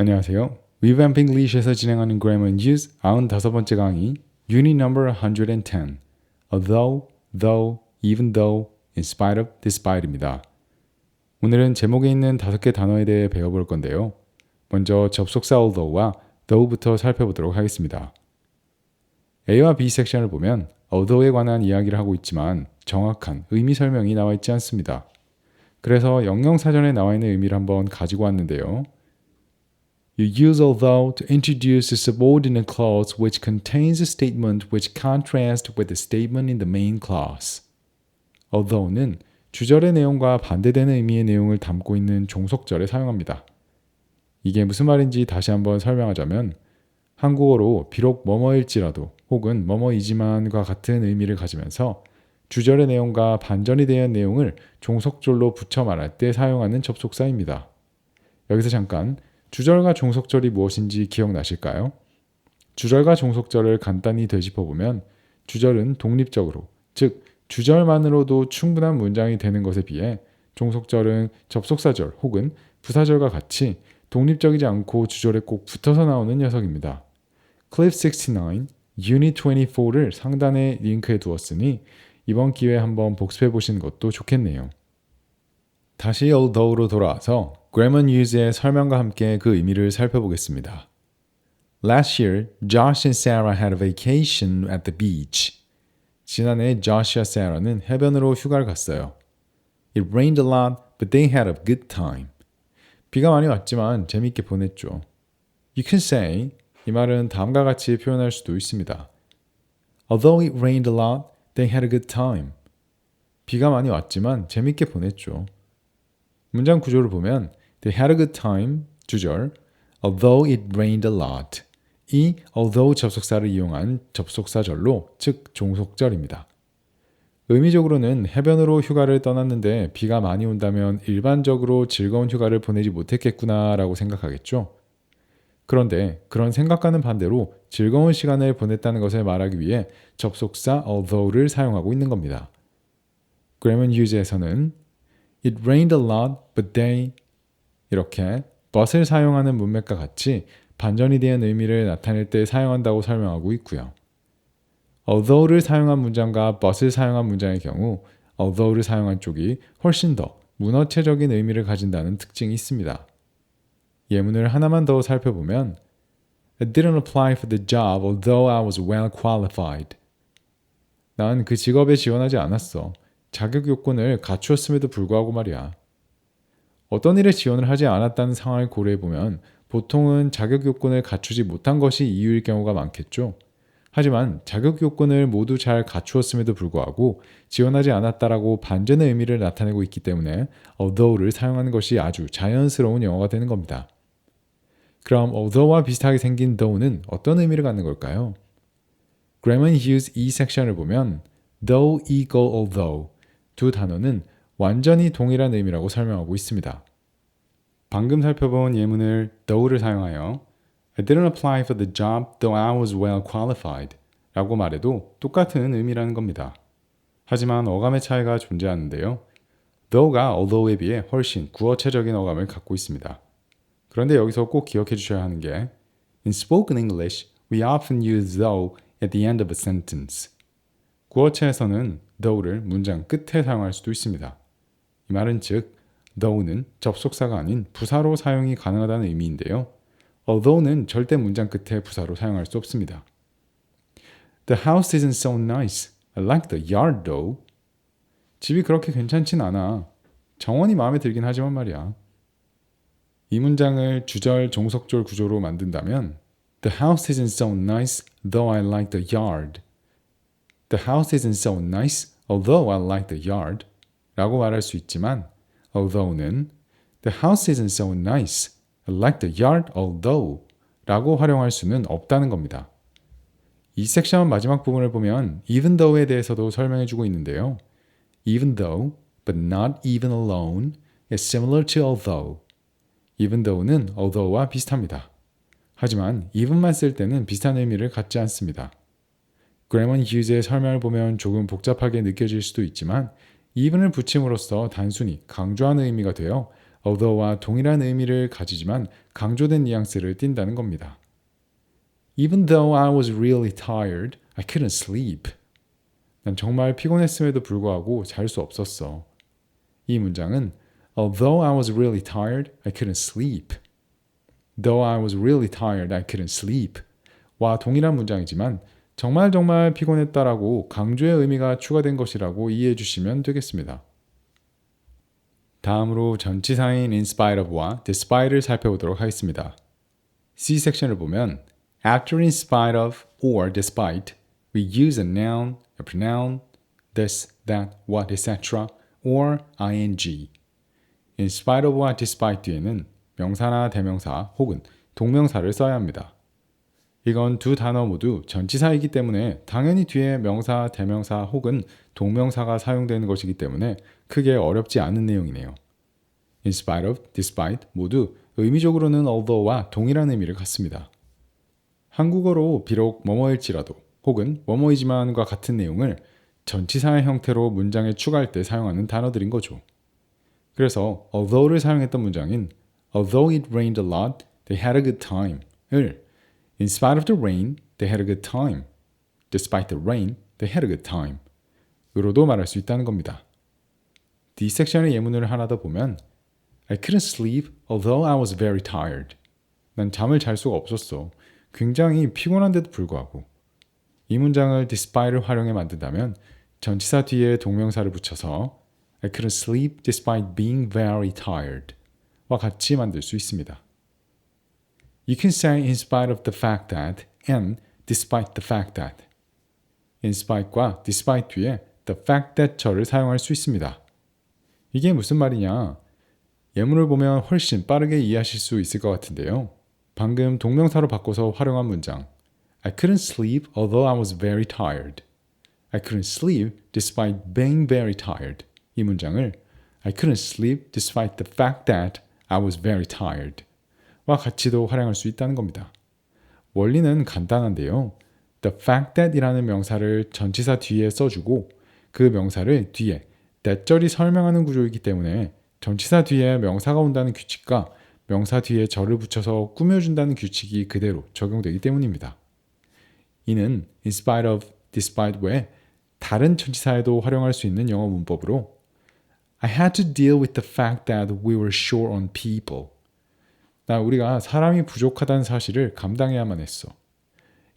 안녕하세요. Revamp English에서 진행하는 Grammar News 95번째 강의 Unit Number 110 Although, though, even though, in spite of, despite입니다. 오늘은 제목에 있는 5개 단어에 대해 배워볼 건데요. 먼저 접속사 although와 though부터 살펴보도록 하겠습니다. A와 B 섹션을 보면 although에 관한 이야기를 하고 있지만 정확한 의미 설명이 나와 있지 않습니다. 그래서 영영사전에 나와 있는 의미를 한번 가지고 왔는데요. You use although to introduce a subordinate clause which contains a statement which contrasts with the statement in the main clause. Although는 주절의 내용과 반대되는 의미의 내용을 담고 있는 종속절에 사용합니다. 이게 무슨 말인지 다시 한번 설명하자면 한국어로 비록 뭐뭐일지라도 혹은 뭐뭐이지만과 같은 의미를 가지면서 주절의 내용과 반전이 되는 내용을 종속절로 붙여 말할 때 사용하는 접속사입니다. 여기서 잠깐 주절과 종속절이 무엇인지 기억나실까요? 주절과 종속절을 간단히 되짚어보면 주절은 독립적으로, 즉 주절만으로도 충분한 문장이 되는 것에 비해 종속절은 접속사절 혹은 부사절과 같이 독립적이지 않고 주절에 꼭 붙어서 나오는 녀석입니다. Clip 69, Unit 24를 상단에 링크해 두었으니 이번 기회에 한번 복습해 보시는 것도 좋겠네요. 다시 although로 돌아와서 Grammar News의 설명과 함께 그 의미를 살펴보겠습니다. Last year, Josh and Sarah had a vacation at the beach. 지난해 Josh와 Sarah는 해변으로 휴가를 갔어요. It rained a lot, but they had a good time. 비가 많이 왔지만 재밌게 보냈죠. You can say, 이 말은 다음과 같이 표현할 수도 있습니다. Although it rained a lot, they had a good time. 비가 많이 왔지만 재밌게 보냈죠. 문장 구조를 보면 They had a good time, 주절, although it rained a lot. 이 although 접속사를 이용한 접속사절로, 즉 종속절입니다. 의미적으로는 해변으로 휴가를 떠났는데 비가 많이 온다면 일반적으로 즐거운 휴가를 보내지 못했겠구나 라고 생각하겠죠. 그런데 그런 생각과는 반대로 즐거운 시간을 보냈다는 것을 말하기 위해 접속사 although를 사용하고 있는 겁니다. Grammar News에서는 It rained a lot, but they 이렇게 but을 사용하는 문맥과 같이 반전이 되는 의미를 나타낼 때 사용한다고 설명하고 있고요. although를 사용한 문장과 but을 사용한 문장의 경우 although를 사용한 쪽이 훨씬 더 문어체적인 의미를 가진다는 특징이 있습니다. 예문을 하나만 더 살펴보면 I didn't apply for the job although I was well qualified. 난 그 직업에 지원하지 않았어. 자격 요건을 갖추었음에도 불구하고 말이야. 어떤 일에 지원을 하지 않았다는 상황을 고려해보면 보통은 자격 요건을 갖추지 못한 것이 이유일 경우가 많겠죠. 하지만 자격 요건을 모두 잘 갖추었음에도 불구하고 지원하지 않았다라고 반전의 의미를 나타내고 있기 때문에 although를 사용하는 것이 아주 자연스러운 영어가 되는 겁니다. 그럼 although와 비슷하게 생긴 though는 어떤 의미를 갖는 걸까요? Grammar News 이 섹션을 보면 though equal although 두 단어는 완전히 동일한 의미라고 설명하고 있습니다. 방금 살펴본 예문을 though를 사용하여 I didn't apply for the job though I was well qualified 라고 말해도 똑같은 의미라는 겁니다. 하지만 어감의 차이가 존재하는데요. though가 although에 비해 훨씬 구어체적인 어감을 갖고 있습니다. 그런데 여기서 꼭 기억해 주셔야 하는 게 In spoken English, we often use though at the end of a sentence. 구어체에서는 though를 문장 끝에 사용할 수도 있습니다. 이 말은 즉, though는 접속사가 아닌 부사로 사용이 가능하다는 의미인데요. although는 절대 문장 끝에 부사로 사용할 수 없습니다. The house isn't so nice. I like the yard though. 집이 그렇게 괜찮진 않아. 정원이 마음에 들긴 하지만 말이야. 이 문장을 주절 종속절 구조로 만든다면 The house isn't so nice, though I like the yard. The house isn't so nice, although I like the yard. 라고 말할 수 있지만 although는 The house isn't so nice, I like the yard although 라고 활용할 수는 없다는 겁니다. 이 섹션 마지막 부분을 보면 even though에 대해서도 설명해주고 있는데요. Even though, but not even alone, is similar to although. Even though는 although와 비슷합니다. 하지만 even만 쓸 때는 비슷한 의미를 갖지 않습니다. Grammar News의 설명을 보면 조금 복잡하게 느껴질 수도 있지만 even을 붙임으로써 단순히 강조하는 의미가 되어 although와 동일한 의미를 가지지만 강조된 뉘앙스를 띈다는 겁니다. Even though I was really tired, I couldn't sleep. 난 정말 피곤했음에도 불구하고 잘 수 없었어. 이 문장은 Although I was really tired, I couldn't sleep. Though I was really tired, I couldn't sleep. 와 동일한 문장이지만 정말 피곤했다라고 강조의 의미가 추가된 것이라고 이해해 주시면 되겠습니다. 다음으로 전치사인 in spite of와 despite를 살펴보도록 하겠습니다. C 섹션을 보면 After in spite of or despite, we use a noun, a pronoun, this, that, what, etc. or ing. In spite of와 despite 뒤에는 명사나 대명사 혹은 동명사를 써야 합니다. 이건 두 단어 모두 전치사이기 때문에 당연히 뒤에 명사, 대명사 혹은 동명사가 사용되는 것이기 때문에 크게 어렵지 않은 내용이네요. In spite of, despite 모두 의미적으로는 although와 동일한 의미를 갖습니다. 한국어로 비록 뭐뭐일지라도 혹은 뭐뭐이지만과 같은 내용을 전치사의 형태로 문장에 추가할 때 사용하는 단어들인 거죠. 그래서 although를 사용했던 문장인 Although it rained a lot, they had a good time을 In spite of the rain, they had a good time. Despite the rain, they had a good time. 으로도 말할 수 있다는 겁니다. D 섹션의 예문을 하나 더 보면 I couldn't sleep although I was very tired. 난 잠을 잘 수가 없었어. 굉장히 피곤한데도 불구하고. 이 문장을 despite를 활용해 만든다면 전치사 뒤에 동명사를 붙여서 I couldn't sleep despite being very tired 와 같이 만들 수 있습니다. You can say in spite of the fact that and despite the fact that. In spite과 despite 뒤에 the fact that절을 사용할 수 있습니다. 이게 무슨 말이냐? 예문을 보면 훨씬 빠르게 이해하실 수 있을 것 같은데요. 방금 동명사로 바꿔서 활용한 문장 I couldn't sleep although I was very tired. I couldn't sleep despite being very tired. 이 문장을 I couldn't sleep despite the fact that I was very tired. 와 같이도 활용할 수 있다는 겁니다. 원리는 간단한데요. The fact that 이라는 명사를 전치사 뒤에 써주고 그 명사를 뒤에 that절이 설명하는 구조이기 때문에 전치사 뒤에 명사가 온다는 규칙과 명사 뒤에 절을 붙여서 꾸며준다는 규칙이 그대로 적용되기 때문입니다. 이는 in spite of, despite 외에 다른 전치사에도 활용할 수 있는 영어 문법으로 I had to deal with the fact that we were short on people. 우리가 사람이 부족하다는 사실을 감당해야만 했어.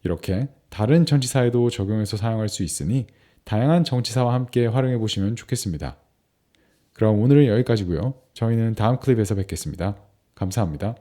이렇게 다른 전치사에도 적용해서 사용할 수 있으니 다양한 전치사와 함께 활용해 보시면 좋겠습니다. 그럼 오늘은 여기까지고요. 저희는 다음 클립에서 뵙겠습니다. 감사합니다.